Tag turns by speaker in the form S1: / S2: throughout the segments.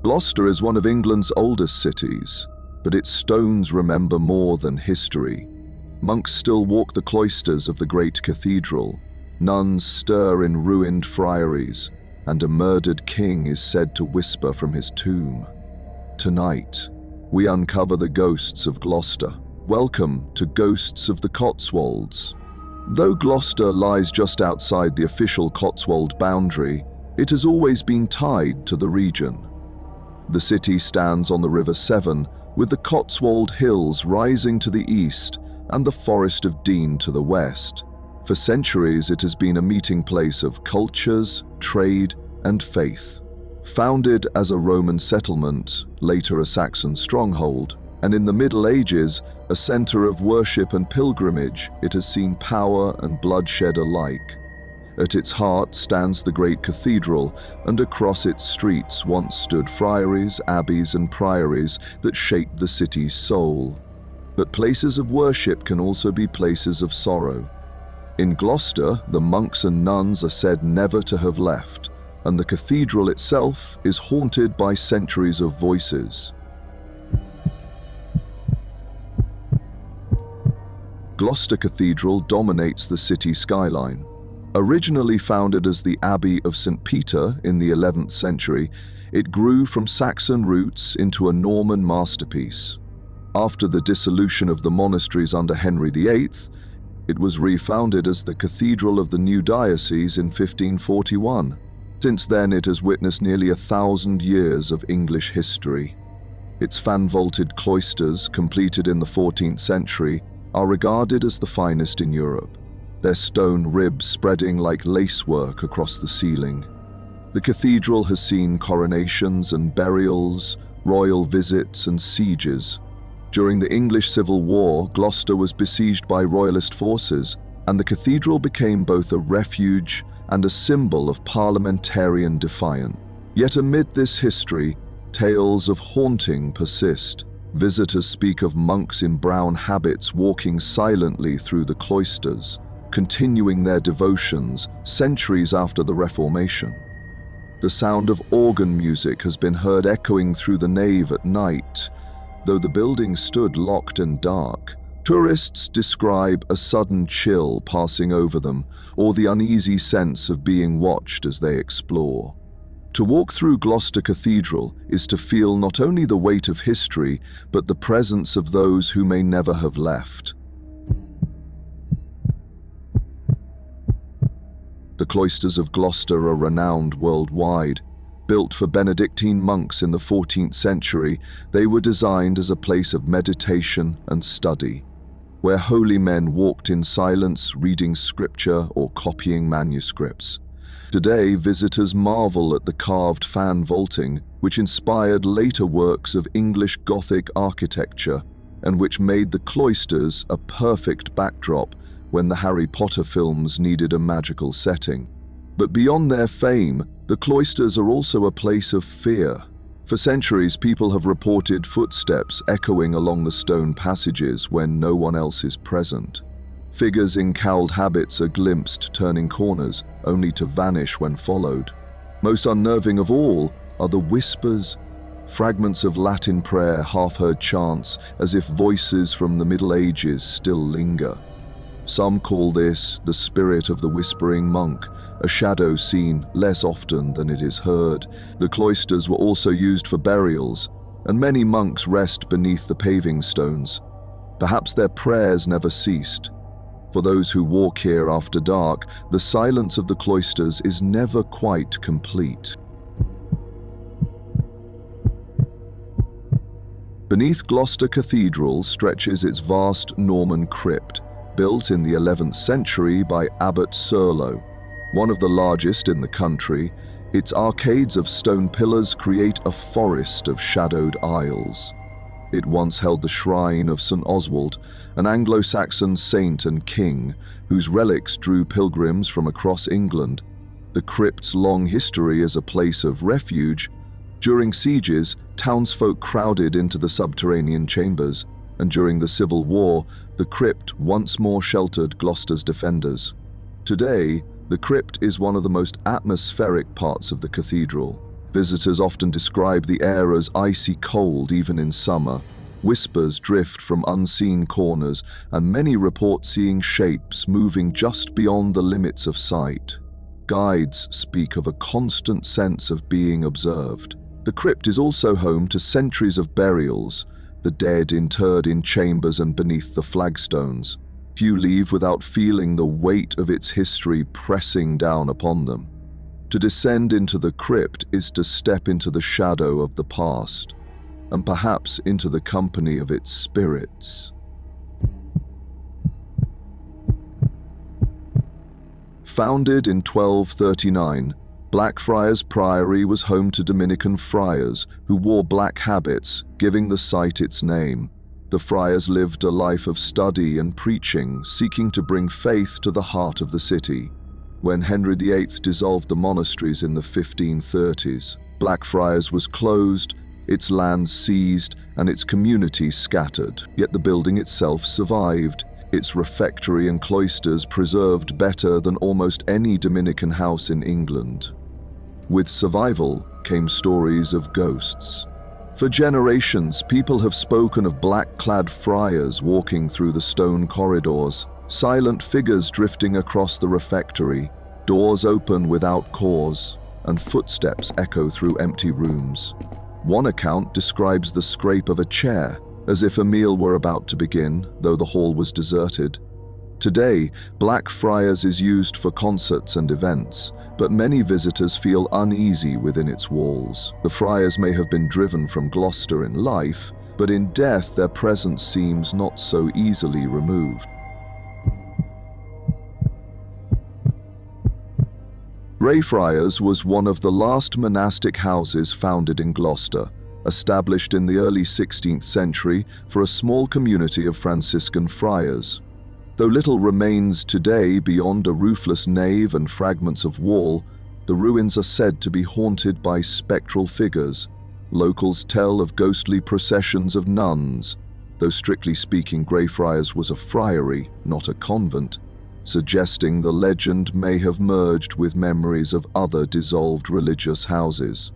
S1: Gloucester is one of England's oldest cities, but its stones remember more than history. Monks still walk the cloisters of the great cathedral, nuns stir in ruined friaries, and a murdered king is said to whisper from his tomb. Tonight, we uncover the ghosts of Gloucester. Welcome to Ghosts of the Cotswolds. Though Gloucester lies just outside the official Cotswold boundary, it has always been tied to the region. The city stands on the River Severn, with the Cotswold Hills rising to the east and the Forest of Dean to the west. For centuries, it has been a meeting place of cultures, trade, and faith. Founded as a Roman settlement, later a Saxon stronghold, and in the Middle Ages, a center of worship and pilgrimage, it has seen power and bloodshed alike. At its heart stands the great cathedral, and across its streets once stood friaries, abbeys, and priories that shaped the city's soul. But places of worship can also be places of sorrow. In Gloucester, the monks and nuns are said never to have left, and the cathedral itself is haunted by centuries of voices. Gloucester Cathedral dominates the city skyline. Originally founded as the Abbey of St. Peter in the 11th century, it grew from Saxon roots into a Norman masterpiece. After the dissolution of the monasteries under Henry VIII, it was refounded as the Cathedral of the new diocese in 1541. Since then, it has witnessed nearly 1,000 years of English history. Its fan-vaulted cloisters, completed in the 14th century, are regarded as the finest in Europe, their stone ribs spreading like lacework across the ceiling. The cathedral has seen coronations and burials, royal visits and sieges. During the English Civil War, Gloucester was besieged by royalist forces, and the cathedral became both a refuge and a symbol of parliamentarian defiance. Yet amid this history, tales of haunting persist. Visitors speak of monks in brown habits walking silently through the cloisters, continuing their devotions centuries after the Reformation. The sound of organ music has been heard echoing through the nave at night. Though the building stood locked and dark, tourists describe a sudden chill passing over them or the uneasy sense of being watched as they explore. To walk through Gloucester Cathedral is to feel not only the weight of history, but the presence of those who may never have left. The cloisters of Gloucester are renowned worldwide. Built for Benedictine monks in the 14th century, they were designed as a place of meditation and study, where holy men walked in silence, reading scripture or copying manuscripts. Today, visitors marvel at the carved fan vaulting, which inspired later works of English Gothic architecture and which made the cloisters a perfect backdrop when the Harry Potter films needed a magical setting. But beyond their fame, the cloisters are also a place of fear. For centuries, people have reported footsteps echoing along the stone passages when no one else is present. Figures in cowled habits are glimpsed turning corners, only to vanish when followed. Most unnerving of all are the whispers, fragments of Latin prayer, half-heard chants, as if voices from the Middle Ages still linger. Some call this the spirit of the whispering monk, a shadow seen less often than it is heard. The cloisters were also used for burials, and many monks rest beneath the paving stones. Perhaps their prayers never ceased. For those who walk here after dark, the silence of the cloisters is never quite complete. Beneath Gloucester Cathedral stretches its vast Norman crypt, built in the 11th century by Abbot Serlo. One of the largest in the country, its arcades of stone pillars create a forest of shadowed aisles. It once held the shrine of St. Oswald, an Anglo-Saxon saint and king whose relics drew pilgrims from across England. The crypt's long history as a place of refuge. During sieges, townsfolk crowded into the subterranean chambers, and during the Civil War, the crypt once more sheltered Gloucester's defenders. Today, the crypt is one of the most atmospheric parts of the cathedral. Visitors often describe the air as icy cold even in summer. Whispers drift from unseen corners, and many report seeing shapes moving just beyond the limits of sight. Guides speak of a constant sense of being observed. The crypt is also home to centuries of burials, the dead interred in chambers and beneath the flagstones. Few leave without feeling the weight of its history pressing down upon them. To descend into the crypt is to step into the shadow of the past, and perhaps into the company of its spirits. Founded in 1239, Blackfriars Priory was home to Dominican friars who wore black habits, giving the site its name. The friars lived a life of study and preaching, seeking to bring faith to the heart of the city. When Henry VIII dissolved the monasteries in the 1530s, Blackfriars was closed, its lands seized, and its community scattered. Yet the building itself survived, its refectory and cloisters preserved better than almost any Dominican house in England. With survival came stories of ghosts. For generations, people have spoken of black-clad friars walking through the stone corridors, silent figures drifting across the refectory, doors open without cause, and footsteps echo through empty rooms. One account describes the scrape of a chair, as if a meal were about to begin, though the hall was deserted. Today, Blackfriars is used for concerts and events, but many visitors feel uneasy within its walls. The friars may have been driven from Gloucester in life, but in death their presence seems not so easily removed. Greyfriars was one of the last monastic houses founded in Gloucester, established in the early 16th century for a small community of Franciscan friars. Though little remains today beyond a roofless nave and fragments of wall, the ruins are said to be haunted by spectral figures. Locals tell of ghostly processions of nuns, though strictly speaking Greyfriars was a friary, not a convent, suggesting the legend may have merged with memories of other dissolved religious houses.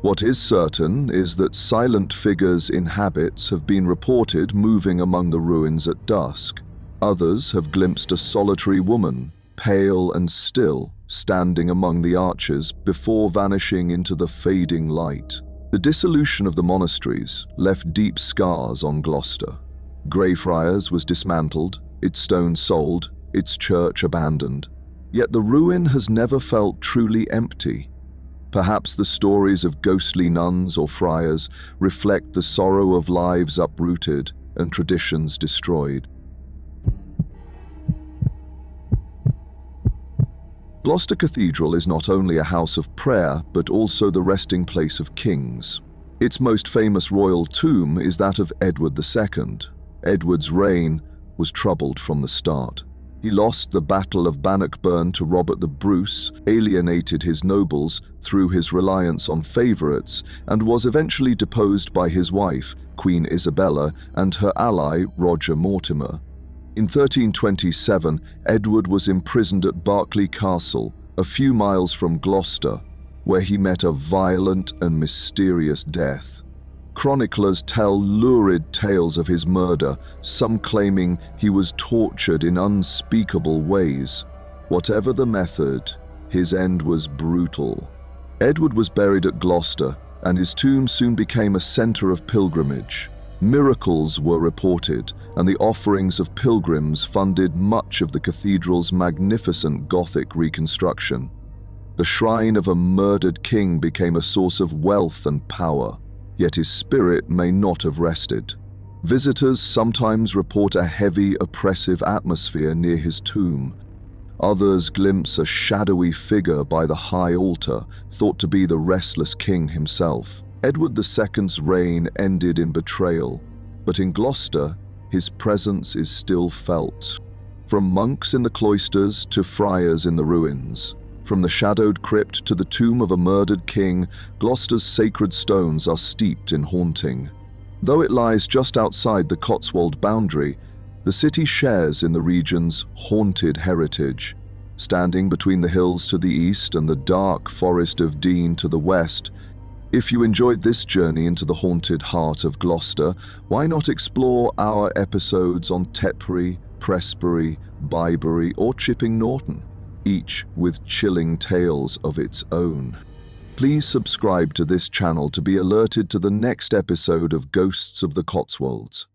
S1: What is certain is that silent figures in habits have been reported moving among the ruins at dusk. Others have glimpsed a solitary woman, pale and still, standing among the arches before vanishing into the fading light. The dissolution of the monasteries left deep scars on Gloucester. Greyfriars was dismantled, its stones sold, its church abandoned. Yet the ruin has never felt truly empty. Perhaps the stories of ghostly nuns or friars reflect the sorrow of lives uprooted and traditions destroyed. Gloucester Cathedral is not only a house of prayer, but also the resting place of kings. Its most famous royal tomb is that of Edward II. Edward's reign was troubled from the start. He lost the Battle of Bannockburn to Robert the Bruce, alienated his nobles through his reliance on favourites, and was eventually deposed by his wife, Queen Isabella, and her ally, Roger Mortimer. In 1327, Edward was imprisoned at Berkeley Castle, a few miles from Gloucester, where he met a violent and mysterious death. Chroniclers tell lurid tales of his murder, some claiming he was tortured in unspeakable ways. Whatever the method, his end was brutal. Edward was buried at Gloucester, and his tomb soon became a centre of pilgrimage. Miracles were reported, and the offerings of pilgrims funded much of the cathedral's magnificent Gothic reconstruction. The shrine of a murdered king became a source of wealth and power. Yet his spirit may not have rested. Visitors sometimes report a heavy, oppressive atmosphere near his tomb. Others glimpse a shadowy figure by the high altar, thought to be the restless king himself. Edward II's reign ended in betrayal, but in Gloucester, his presence is still felt. From monks in the cloisters to friars in the ruins, from the shadowed crypt to the tomb of a murdered king, Gloucester's sacred stones are steeped in haunting. Though it lies just outside the Cotswold boundary, the city shares in the region's haunted heritage. Standing between the hills to the east and the dark forest of Dean to the west, If you enjoyed this journey into the haunted heart of Gloucester, why not explore our episodes on Tetbury, Prestbury, Bybury, or Chipping Norton, each with chilling tales of its own? Please subscribe to this channel to be alerted to the next episode of Ghosts of the Cotswolds.